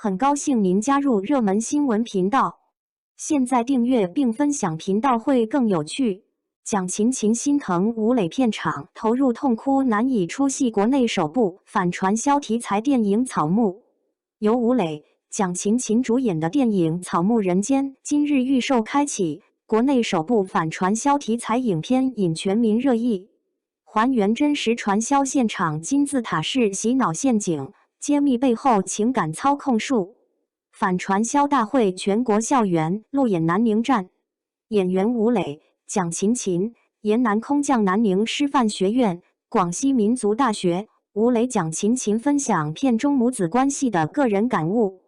很高兴您加入热门新闻频道。现在订阅并分享频道会更有趣。蒋勤勤心疼吴磊片场投入痛哭难以出戏，国内首部反传销题材电影《草木》，由吴磊、蒋勤勤主演的电影《草木人间》今日预售开启，国内首部反传销题材影片引全民热议，还原真实传销现场金字塔式洗脑陷阱，揭秘背后情感操控术。反传销大会全国校园路演南宁站，演员吴磊、蒋勤勤，沿南空降南宁师范学院、广西民族大学。吴磊、蒋勤勤分享片中母子关系的个人感悟，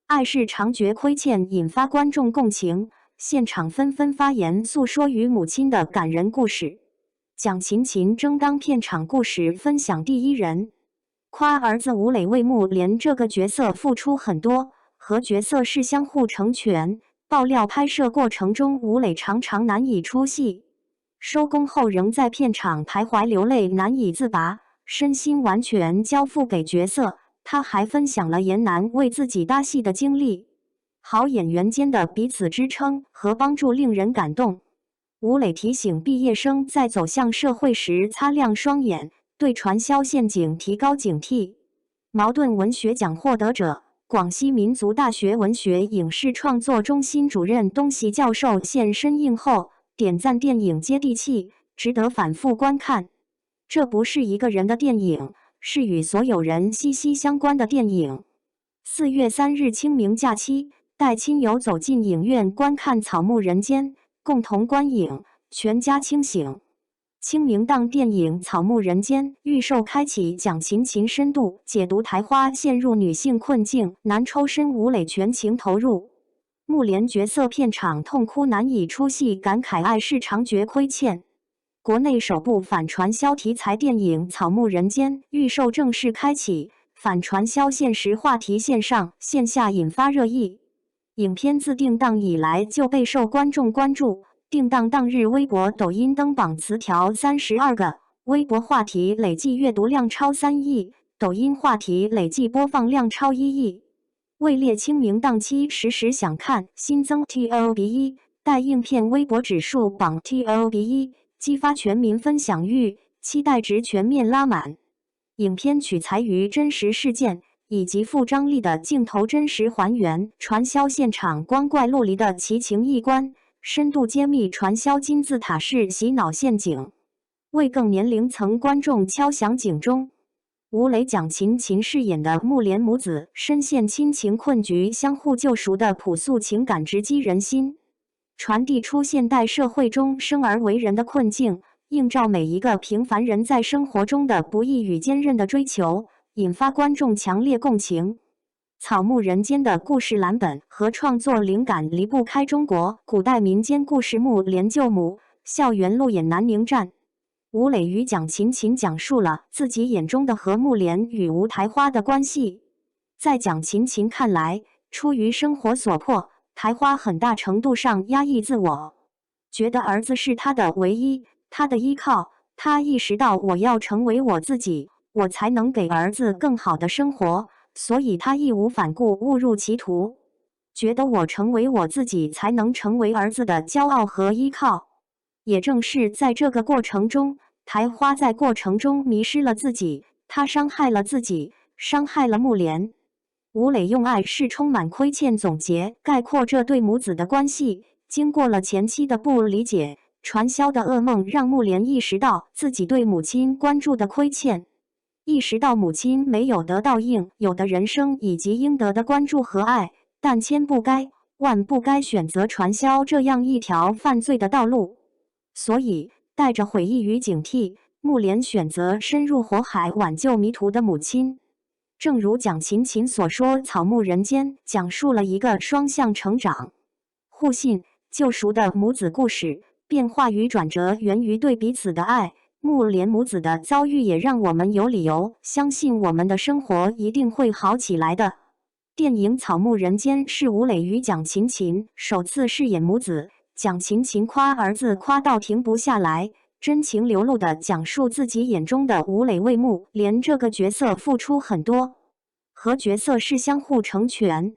爱是常觉亏欠，引发观众共情，现场纷纷发言诉说与母亲的感人故事。蒋勤勤争当片场故事分享第一人，夸儿子吴磊为木莲这个角色付出很多，和角色是相互成全。爆料拍摄过程中，吴磊常常难以出戏，收工后仍在片场徘徊流泪，难以自拔，身心完全交付给角色。他还分享了严楠为自己搭戏的经历，好演员间的彼此支撑和帮助令人感动。吴磊提醒毕业生在走向社会时擦亮双眼，对传销陷阱提高警惕。茅盾文学奖获得者、广西民族大学文学影视创作中心主任东席教授现身映后，点赞电影接地气，值得反复观看。这不是一个人的电影，是与所有人息息相关的电影。4月3日清明假期，带亲友走进影院观看《草木人间》，共同观影，全家清醒。清明档电影《草木人间》预售开启，蒋勤勤深度解读台花陷入女性困境难抽身，吴磊全情投入，木莲角色片场痛哭难以出戏，感慨爱是常觉亏欠。国内首部反传销题材电影《草木人间》预售正式开启，反传销现实话题线上线下引发热议。影片自定档以来就备受观众关注，定档当日微博、抖音登榜词条32个，微博话题累计阅读量超3亿，抖音话题累计播放量超1亿。位列清明档期时想看新增 TOP1， 待应片微博指数榜 TOP1， 激发全民分享欲，期待值全面拉满。影片取材于真实事件，以及富张力的镜头真实还原传销现场光怪陆离的奇情异观，深度揭秘传销金字塔式洗脑陷阱，为更年龄层观众敲响警钟。吴磊、蒋勤勤饰演的木莲母子深陷亲情困局，相互救赎的朴素情感直击人心，传递出现代社会中生而为人的困境，映照每一个平凡人在生活中的不易与坚韧的追求，引发观众强烈共情。草木人间的故事蓝本和创作灵感离不开中国古代民间故事木莲救母。校园路演南宁站，吴磊与蒋勤勤讲述了自己眼中的和木莲与吴台花的关系。在蒋勤勤看来，出于生活所迫，台花很大程度上压抑自我，觉得儿子是他的唯一，他的依靠。他意识到我要成为我自己，我才能给儿子更好的生活，所以他义无反顾误入歧途，觉得我成为我自己才能成为儿子的骄傲和依靠。也正是在这个过程中，台花在过程中迷失了自己，他伤害了自己，伤害了木莲。吴磊用爱是充满亏欠总结概括这对母子的关系。经过了前期的不理解，传销的噩梦让木莲意识到自己对母亲关注的亏欠，意识到母亲没有得到应有的人生以及应得的关注和爱，但千不该万不该选择传销这样一条犯罪的道路。所以带着悔意与警惕，木莲选择深入火海挽救迷途的母亲。正如蒋勤勤所说，草木人间讲述了一个双向成长、互信、救赎的母子故事，变化与转折源于对彼此的爱。木莲母子的遭遇也让我们有理由相信我们的生活一定会好起来的。电影《草木人间》是吴磊与蒋勤勤首次饰演母子，蒋勤勤夸儿子夸到停不下来，真情流露地讲述自己眼中的吴磊为木莲这个角色付出很多，和角色是相互成全。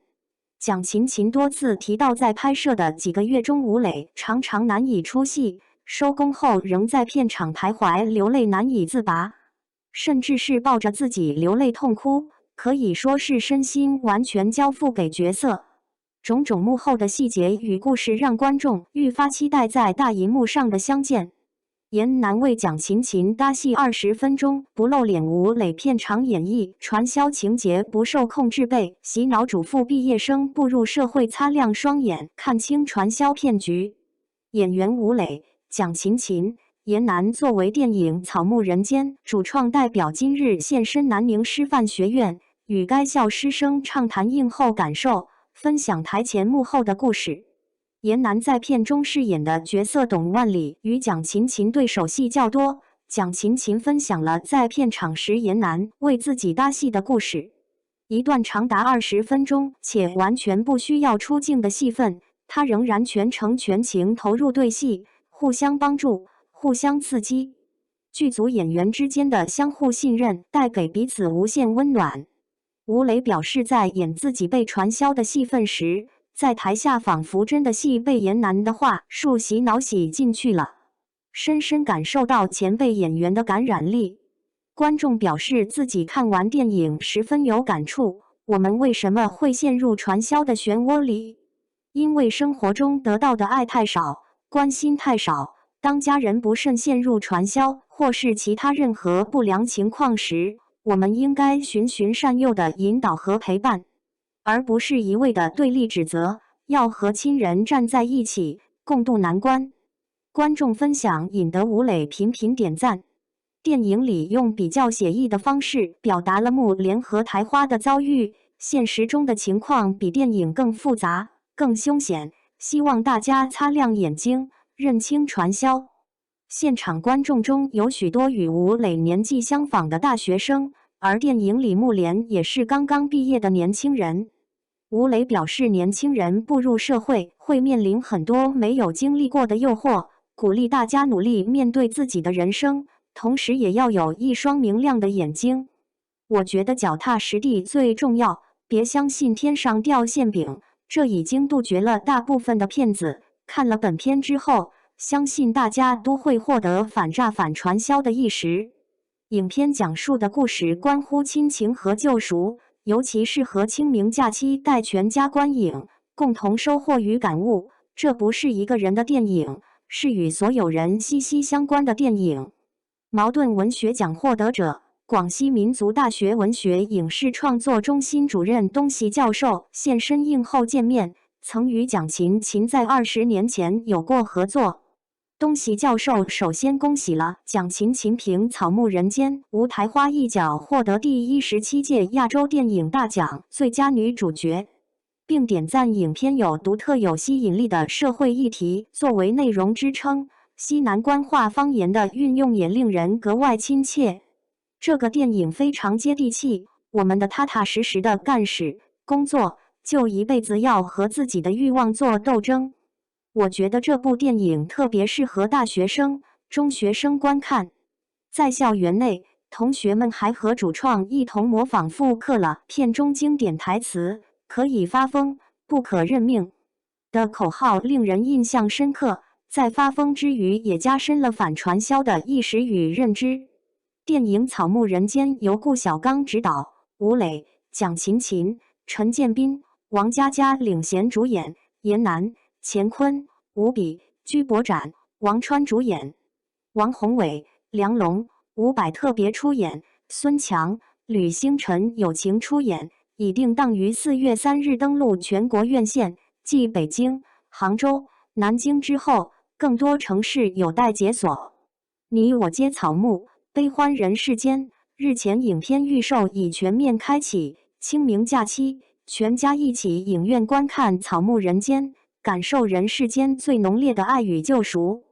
蒋勤勤多次提到，在拍摄的几个月中，吴磊常常难以出戏，收工后仍在片场徘徊，流泪难以自拔，甚至是抱着自己流泪痛哭，可以说是身心完全交付给角色。种种幕后的细节与故事，让观众愈发期待在大银幕上的相见。严南为蒋勤勤搭戏20分钟不露脸，吴磊片场演绎传销情节不受控制，被洗脑主妇毕业生步入社会，擦亮双眼，看清传销骗局。演员吴磊、蒋勤勤、严南作为电影《草木人间》主创代表，今日现身南宁师范学院，与该校师生畅谈映后感受，分享台前幕后的故事。严南在片中饰演的角色董万里与蒋勤勤对手戏较多，蒋勤勤分享了在片场时严南为自己搭戏的故事。一段长达20分钟且完全不需要出镜的戏份，他仍然全程全情投入对戏，互相帮助，互相刺激。剧组演员之间的相互信任带给彼此无限温暖。吴磊表示，在演自己被传销的戏份时，在台下仿佛真的戏被严南的话术洗脑洗进去了，深深感受到前辈演员的感染力。观众表示自己看完电影十分有感触，我们为什么会陷入传销的漩涡里？因为生活中得到的爱太少，关心太少。当家人不慎陷入传销或是其他任何不良情况时，我们应该循循善诱的引导和陪伴，而不是一味的对立指责，要和亲人站在一起，共度难关。观众分享引得吴磊频频点赞。电影里用比较写意的方式表达了木莲和台花的遭遇，现实中的情况比电影更复杂、更凶险，希望大家擦亮眼睛，认清传销。现场观众中有许多与吴磊年纪相仿的大学生，而电影里木莲也是刚刚毕业的年轻人。吴磊表示，年轻人步入社会会面临很多没有经历过的诱惑，鼓励大家努力面对自己的人生，同时也要有一双明亮的眼睛。我觉得脚踏实地最重要，别相信天上掉馅饼，这已经杜绝了大部分的骗子。看了本片之后，相信大家都会获得反诈反传销的意识。影片讲述的故事关乎亲情和救赎，尤其适合清明假期带全家观影，共同收获与感悟。这不是一个人的电影，是与所有人息息相关的电影。茅盾文学奖获得者、广西民族大学文学影视创作中心主任东习教授现身映后见面，曾与蒋勤勤在20年前有过合作。东习教授首先恭喜了蒋勤勤凭《草木人间》吴台花一角获得第17届亚洲电影大奖最佳女主角，并点赞影片有独特有吸引力的社会议题作为内容支撑，西南官话方言的运用也令人格外亲切。这个电影非常接地气，我们的踏踏实实的干事工作，就一辈子要和自己的欲望做斗争。我觉得这部电影特别适合大学生、中学生观看。在校园内，同学们还和主创一同模仿复刻了片中经典台词“可以发疯，不可认命”的口号，令人印象深刻。在发疯之余，也加深了反传销的意识与认知。电影《草木人间》由顾晓刚执导，吴磊、蒋勤勤、陈建斌、王佳佳领衔主演，严南、乾坤、吴比、居博展、王川主演，王宏伟、梁龙、伍佰特别出演，孙强、吕星辰友情出演，已定档于4月3日登陆全国院线，继北京、杭州、南京之后，更多城市有待解锁。你我皆草木，悲欢人世间。日前影片预售已全面开启，清明假期，全家一起影院观看《草木人间》，感受人世间最浓烈的爱与救赎。